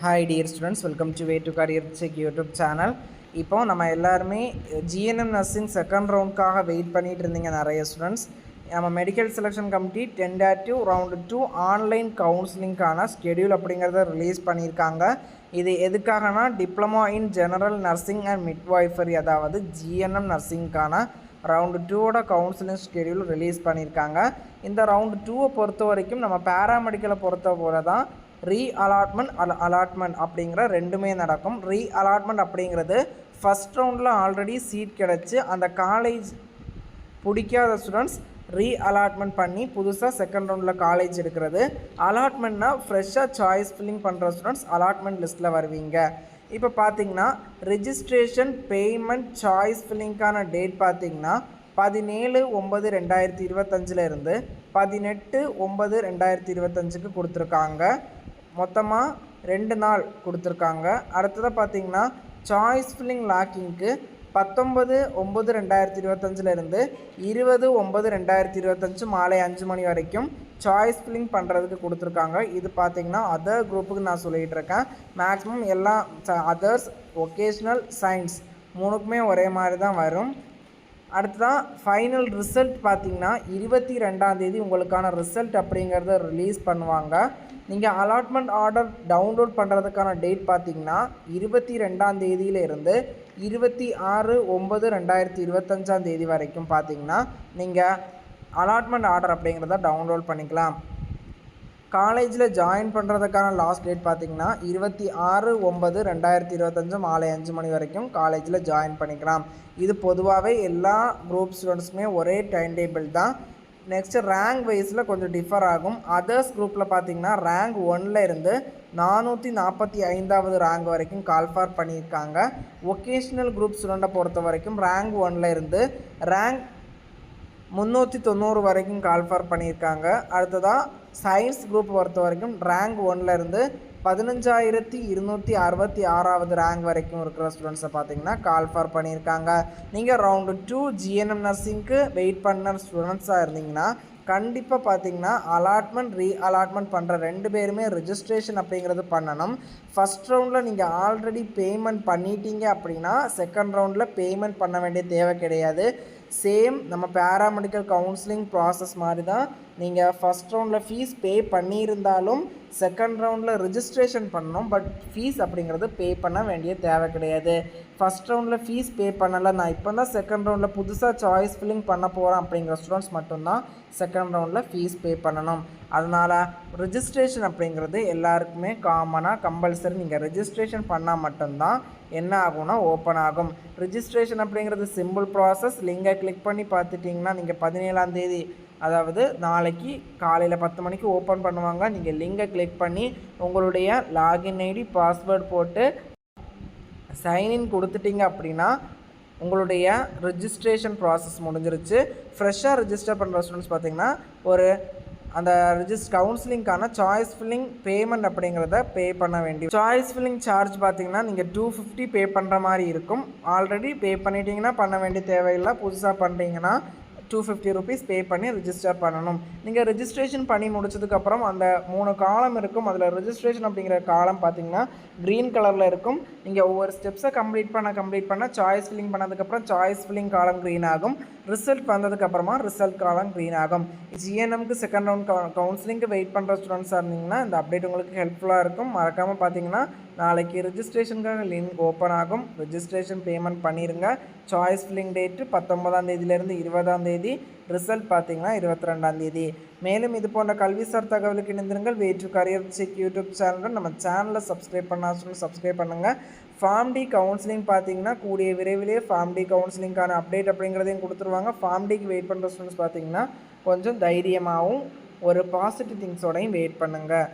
Hi dear students, welcome to Way to Career Check YouTube channel. இப்போ நம்ம எல்லாருமே GNM nursing second ரவுண்டுக்காக wait பண்ணிட்டு இருந்தீங்க நிறைய ஸ்டூடெண்ட்ஸ். நம்ம medical selection committee tentative round 2 online கவுன்சிலிங்கான ஸ்கெடியூல் அப்படிங்கிறத ரிலீஸ் பண்ணியிருக்காங்க. இது எதுக்காகனா diploma in general nursing and midwifery, அதாவது ஜிஎன்எம் நர்சிங்கான ரவுண்டு 2ஓட கவுன்சிலிங் ஸ்கெடியூல் ரிலீஸ் பண்ணியிருக்காங்க. இந்த ரவுண்டு 2வை பொறுத்த வரைக்கும் நம்ம பேராமெடிக்கலை பொறுத்த போல தான் அலாட்மெண்ட் அப்படிங்கிற ரெண்டுமே நடக்கும். அலாட்மெண்ட் அப்படிங்கிறது ஃபஸ்ட் ரவுண்டில் ஆல்ரெடி சீட் கிடச்சி அந்த காலேஜ் பிடிக்காத ஸ்டூடெண்ட்ஸ் அலாட்மெண்ட் பண்ணி புதுசாக செகண்ட் ரவுண்டில் காலேஜ் எடுக்கிறது. அலாட்மெண்ட்னா ஃப்ரெஷ்ஷாக சாய்ஸ் ஃபில்லிங் பண்ணுற ஸ்டூடெண்ட்ஸ் அலாட்மெண்ட் லிஸ்ட்டில் வருவீங்க. இப்போ பார்த்தீங்கன்னா ரெஜிஸ்ட்ரேஷன் பேமெண்ட் சாய்ஸ் ஃபில்லிங்கான டேட் பார்த்திங்கன்னா 17/9/2025 இருந்து 18/9/2025 கொடுத்துருக்காங்க. மொத்தமாக 2 நாள் கொடுத்துருக்காங்க. அடுத்ததாக பார்த்திங்கன்னா சாய்ஸ் ஃபில்லிங் லாக்கிங்க்கு 19/9/2025 இருந்து 20/9/2025 மாலை 5 மணி வரைக்கும் சாய்ஸ் ஃபில்லிங் பண்ணுறதுக்கு கொடுத்துருக்காங்க. இது பார்த்திங்கன்னா அதர் குரூப்புக்கு நான் சொல்லிகிட்டு இருக்கேன். மேக்ஸிமம் எல்லா அதர்ஸ், ஒகேஷ்னல், சயின்ஸ் மூணுக்குமே ஒரே மாதிரி தான் வரும். அடுத்ததான் ஃபைனல் ரிசல்ட் பார்த்திங்கன்னா 22ஆம் தேதி உங்களுக்கான ரிசல்ட் அப்படிங்கிறத ரிலீஸ் பண்ணுவாங்க. நீங்கள் அலாட்மெண்ட் ஆர்டர் டவுன்லோட் பண்ணுறதுக்கான டேட் பார்த்திங்கன்னா 22ஆம் தேதியிலிருந்து 26/9/2025 தேதி வரைக்கும் பார்த்திங்கன்னா நீங்கள் அலாட்மெண்ட் ஆர்டர் அப்படிங்கிறத டவுன்லோட் பண்ணிக்கலாம். காலேஜில் ஜாயின் பண்ணுறதுக்கான லாஸ்ட் டேட் பார்த்திங்கன்னா 26/9/2025 மாலை 5 மணி வரைக்கும் காலேஜில் ஜாயின் பண்ணிக்கலாம். இது பொதுவாகவே எல்லா குரூப் ஸ்டூடெண்ட்ஸுமே ஒரே டைம் டேபிள் தான். நெக்ஸ்ட்டு ரேங்க் வைஸில் கொஞ்சம் டிஃபர் ஆகும். அதர்ஸ் குரூப்பில் பார்த்திங்கன்னா ரேங்க் 1ல் இருந்து 445வது ரேங்க் வரைக்கும் கால்ஃபார் பண்ணியிருக்காங்க. ஒகேஷ்னல் குரூப் ஸ்டூடெண்ட்டை பொறுத்த வரைக்கும் ரேங்க் 1ல் இருந்து ரேங்க் 390 வரைக்கும் கால்ஃபார் பண்ணியிருக்காங்க. அடுத்ததாக சயின்ஸ் குரூப் பொறுத்த வரைக்கும் ரேங்க் 1ல் இருந்து 15,266வது ரேங்க் வரைக்கும் இருக்கிற ஸ்டூடெண்ட்ஸை பார்த்திங்கன்னா கால்ஃபார் பண்ணியிருக்காங்க. நீங்கள் ரவுண்டு 2 ஜிஎன்எம் நர்சிங்க்கு வெயிட் பண்ண ஸ்டூடெண்ட்ஸாக இருந்தீங்கன்னா கண்டிப்பாக பார்த்திங்கன்னா அலாட்மெண்ட் அலாட்மெண்ட் பண்ணுற 2 பேருமே ரெஜிஸ்ட்ரேஷன் அப்படிங்கிறது பண்ணணும். ஃபஸ்ட் ரவுண்டில் நீங்கள் ஆல்ரெடி பேமெண்ட் பண்ணிட்டீங்க அப்படின்னா செகண்ட் ரவுண்டில் பேமெண்ட் பண்ண வேண்டிய தேவை கிடையாது. சேம் நம்ம பேராமெடிக்கல் கவுன்சிலிங் ப்ராசஸ் மாதிரி தான். நீங்கள் ஃபஸ்ட் ரவுண்டில் ஃபீஸ் பே பண்ணியிருந்தாலும் செகண்ட் ரவுண்டில் ரிஜிஸ்ட்ரேஷன் பண்ணணும். பட் ஃபீஸ் அப்படிங்கிறது பே பண்ண வேண்டிய தேவை கிடையாது. ஃபஸ்ட் ரவுண்டில் ஃபீஸ் பே பண்ணலை, நான் இப்போ தான் செகண்ட் ரவுண்டில் புதுசாக சாய்ஸ் ஃபில்லிங் பண்ண போகிறேன் அப்படிங்கிற ஸ்டூடெண்ட்ஸ் மட்டும்தான் செகண்ட் ரவுண்டில் ஃபீஸ் பே பண்ணணும். அதனால் ரிஜிஸ்ட்ரேஷன் அப்படிங்கிறது எல்லாருக்குமே காமனாக கம்பல்சரி. நீங்கள் ரிஜிஸ்ட்ரேஷன் பண்ணால் மட்டும்தான் என்ன ஆகும்னா ஓப்பன் ஆகும். ரிஜிஸ்ட்ரேஷன் அப்படிங்கிறது சிம்பிள் ப்ராசஸ். லிங்கை கிளிக் பண்ணி பார்த்துட்டிங்கன்னா நீங்கள் 17ஆம் தேதி, அதாவது நாளைக்கு காலையில் 10 மணிக்கு ஓப்பன் பண்ணுவாங்க. நீங்கள் லிங்கை கிளிக் பண்ணி உங்களுடைய லாகின் ஐடி பாஸ்வேர்டு போட்டு சைன்இன் கொடுத்துட்டிங்க அப்படின்னா உங்களுடைய ரிஜிஸ்ட்ரேஷன் ப்ராசஸ் முடிஞ்சிருச்சு. ஃப்ரெஷ்ஷாக ரிஜிஸ்டர் பண்ணுற ஸ்டூடெண்ட்ஸ் பார்த்திங்கன்னா ஒரு அந்த கவுன்சிலிங்கான சாய்ஸ் ஃபில்லிங் பேமெண்ட் அப்படிங்கிறத பே பண்ண வேண்டிய சாய்ஸ் ஃபில்லிங் சார்ஜ் பார்த்திங்கன்னா நீங்கள் 250 பே பண்ணுற மாதிரி இருக்கும். ஆல்ரெடி பே பண்ணிட்டீங்கன்னா பண்ண வேண்டிய தேவையில்லை. புதுசாக பண்ணுறீங்கன்னா 250 rupees பே பண்ணி ரிஜிஸ்டர் பண்ணணும். நீங்கள் ரிஜிஸ்ட்ரேஷன் பண்ணி முடிச்சதுக்கப்புறம் அந்த 3 காலம் இருக்கும். அதில் ரிஜிஸ்ட்ரேஷன் அப்படிங்கிற காலம் பார்த்திங்கன்னா க்ரீன் கலரில் இருக்கும். நீங்கள் ஒவ்வொரு ஸ்டெப்ஸை கம்ப்ளீட் பண்ண சாய்ஸ் ஃபில்லிங் பண்ணதுக்கப்புறம் சாய்ஸ் ஃபில்லிங் காலம் க்ரீன் ஆகும். ரிசல்ட் வந்ததுக்கப்புறமா ரிசல்ட் காலம் க்ரீன் ஆகும். ஜிஎன்எம்க்கு செகண்ட் ரவுண்ட் கவுன்சிலிங்க்கு வெயிட் பண்ணுற ஸ்டூடெண்ட்ஸாக இருந்தீங்கன்னா இந்த அப்டேட் உங்களுக்கு ஹெல்ப்ஃபுல்லாக இருக்கும். மறக்காமல் பார்த்தீங்கன்னா நாளைக்கு ரிஜிஸ்ட்ரேஷனுக்காக லிங்க் ஓப்பன் ஆகும். ரிஜிஸ்ட்ரேஷன் பேமெண்ட் பண்ணிடுங்க. சாய்ஸ் ஃபில்லிங் டேட்டு 19ஆம் தேதியிலேருந்து 20ஆம் தேதி, ரிசல்ட் பார்த்திங்கன்னா 22ஆம் தேதி. மேலும் இது போன்ற கல்விசார் தகவலுக்கு இணைந்திருங்கள். Way to career check YouTube சேனலில் நம்ம சேனலை சப்ஸ்கிரைப் பண்ணால் சப்ஸ்கிரைப் பண்ணுங்கள். ஃபார்ம் டி கவுன்சிலிங் பார்த்திங்கன்னா கூடிய விரைவிலேயே ஃபார்ம் டி கவுன்சிலிங்கான அப்டேட் அப்படிங்கிறதையும் கொடுத்துருவாங்க. ஃபார்ம் டிக்கு வெயிட் பண்ணுற ஸ்டூடெண்ட்ஸ் பார்த்திங்கன்னா கொஞ்சம் தைரியமாகவும் ஒரு பாசிட்டிவ் திங்ஸோடையும் வெயிட் பண்ணுங்கள்.